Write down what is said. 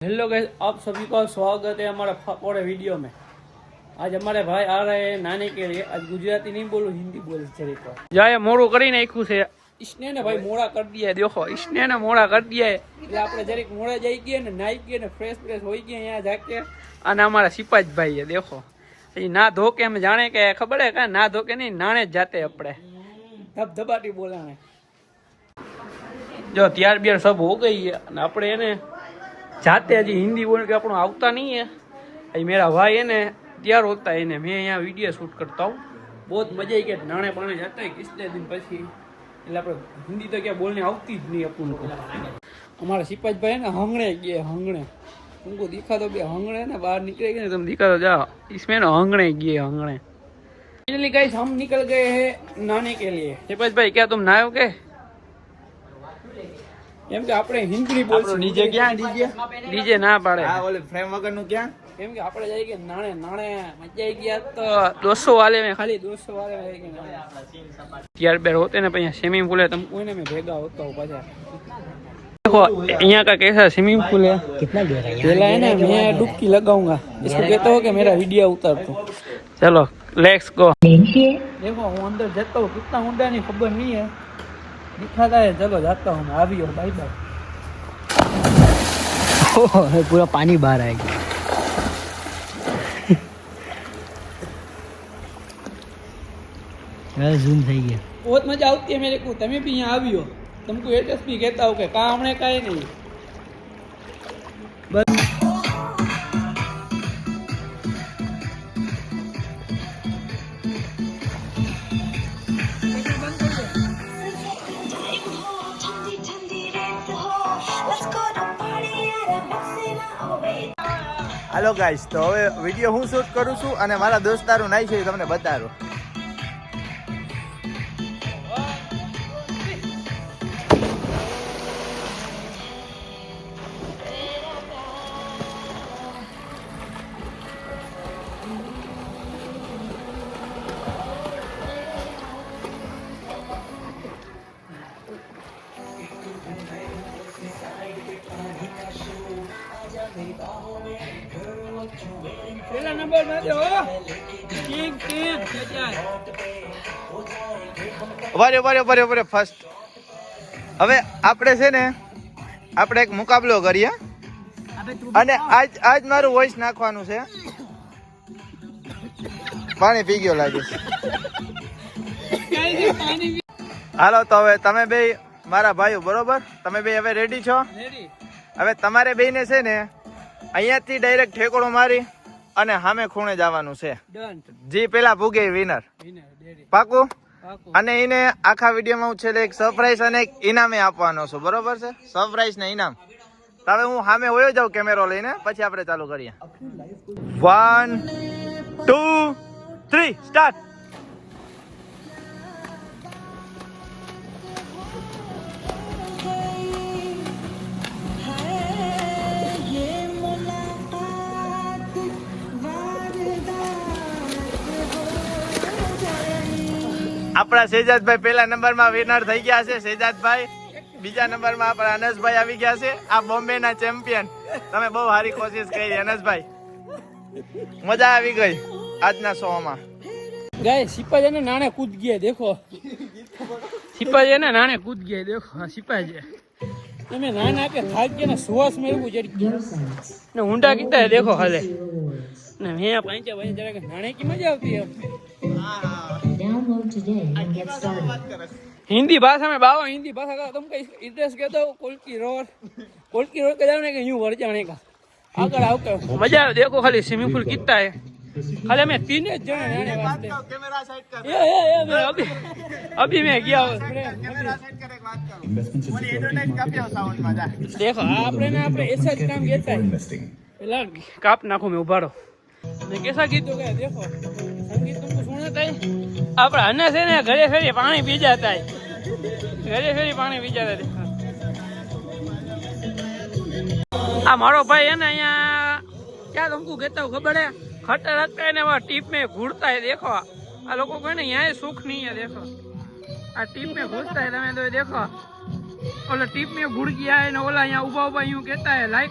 Hello guys, आप सभी का स्वागत है हमारे फकोड़े वीडियो में। आज हमारे भाई आ रहे हैं नाने के लिए। आज गुजराती नहीं बोलूं, हिंदी बोल चलेगा। जाए मोड़ो કરી નાખ્યું છે ઈસને ને ભાઈ મોડા કરી दिया है। देखो ઈસને ने મોડા કરી दिया है એટલે આપણે જરીક મોડા જઈ ગયા ને નાઈ ગયા ને ફ્રેશ હોઈ ગયા અહીંયા જાકે। અને અમારા સિપાજ ભાઈ है देखो ये ना धो के हम जाने के खबर है का ना धो के नहीं नाने જ जाते अपने धबधबाटी बोलाने। जो तैयार बियार सब हो गई है અને આપણે એને जाते अजी हिंदी बोल के अपना आवता नहीं है। अभी मेरा भाई है ने तैयार होता है ने मैं यहाँ वीडियो शूट करता हूँ। बहुत मजा आई कि नाने पाने जाता है कितने दिन पीछे એટલે આપણે हिंदी तो क्या बोलने आती જ नहीं अपन को। हमारा सिपाज भाई है ना हंगड़े गए हंगड़े तुमको दिखा दो भैया हंगड़े ना बाहर निकले गए ना तुम दिखा दो जाओ इसमें ना हंगड़े गए हंगड़े। फाइनली गाइस हम निकल गए हैं नाने के लिए। सिपाज भाई क्या तुम नायो के એમ કે આપણે હિન્દી બોલશું। ડીજે ક્યાં ડીજે ના પાડે આ ઓલે ફ્રેમ વગરનું ક્યાં એમ કે આપણે જઈ કે નાણે નાણે મજા આવી ગયા તો 200 वाले में खाली 200 वाले में कि यार बेर होते ना पे स्विमिंग पूल है तुम कोई ने मैं भेगा होता हूं पाछा। देखो यहाँ का कैसा स्विमिंग पूल है कितना गहरा है। पहला है ना मैं डुबकी लगाऊंगा इसको कहता हूं कि मेरा वीडियो उतार दो। चलो लेट्स गो। देखो हूं अंदर जाता हूं कितना ऊंडा नहीं खबर नहीं है दिखाता है। चलो जाता हूँ मैं अभी और बाय बाय। पूरा पानी बाहर आएगा। ज़ूम થઈ ગયા। बहुत मजा आती है मेरे को। तमें भी यहाँ आवियो तुमको एड्रेस भी कहता हूँ कि कहाँ हमने कहीं नहीं बस। हेलो गाइस तो હવે વિડિયો હું શૂટ કરું છું અને મારા દોસ્તારો નાઈ છે તમને બતાડું। पहला नंबर ना दो किंग किंग વારે વારે વારે વારે ફર્સ્ટ। હવે આપણે છે ને આપણે એક મુકાબલો કરીએ અને આજ મારું વોઇસ નાખવાનું છે। પાણી પી ગયો લાગે હાલો તો હવે તમે બે મારા ભાઈઓ બરોબર તમે બે હવે રેડી છો। હવે તમારે બેને છે ને અહીંયાથી ડાયરેક્ટ ઠેકોડો મારી અને સામે ખૂણે જવાનું છે। જે પેલા ભૂગે વિનર પાકું। અને એને આખા વિડીયોમાં હું છેલ્લે એક સરપ્રાઈઝ અને એક ઇનામે આપવાનો છું બરોબર છે। સરપ્રાઈઝ ને ઇનામ તો હવે હું સામે વયો જાઉં કેમેરો લઈને પછી આપણે ચાલુ કરીએ। 1 2 3 સ્ટાર્ટ। આપણા શેજાદભાઈ પહેલા નંબરમાં વિનર થઈ ગયા છે। શેજાદભાઈ બીજા નંબરમાં આપણા અનસભાઈ આવી ગયા છે। આ બોમ્બેના ચેમ્પિયન તમે બહુ સારી કોશિશ કરી અનસભાઈ। મજા આવી ગઈ આજના શોમાં। गाइस सिपाही है ना नाने कूद गया देखो सिपाही है ना नाने कूद गया देखो। हाँ सिपाही है मैं नाना के थाक गया ना सुवास मेरे को चढ़ गया ना ऊंडा कितना है देखो हाले ना मैं पांचा भाई जरा के नाने की मजा आती है। Download today and get started. Hindi भाषा में बाबा हिंदी भाषा का तुम का इंटरेस्ट कहते हो कोलकी रोड के जाने का यूं भर जाने का आकर आओ मजा आवे। देखो खाली स्विमिंग पूल कितना है खाली मैं 3 जने रहने वास्ते। કેમેરા સાઈડ કર ये मैं अभी मैं गया કેમેરા સાઈડ કર એક વાત કરું ઓલી એડવર્ટાઇઝ કાપ્યો સાઉન્ડમાં જા। देखो आपने ना अपने ऐसा જ काम कहता है पहला काप नाखो में उभारो मैं कैसा गीत हो गया देखो संगीत तुमको सुनाता है। આપણે અને છે ને ઘરે ફેરી પાણી પી જતા ઘરે ફેરી પાણી પી જતા। આ મારો ભાઈ है ना અહીંયા क्या तुमको कहता हूँ खबर है खट्टा रखता है ना वहाँ टीप में घूरता है। देखो आ लोगों को है ना यहाँ सुख नहीं है। देखो आ टीप में घुसता है तमें तो देखो ओला टीप में घुड़ गया है ना ओला यहाँ उबा उबा यूं कहता है लाइक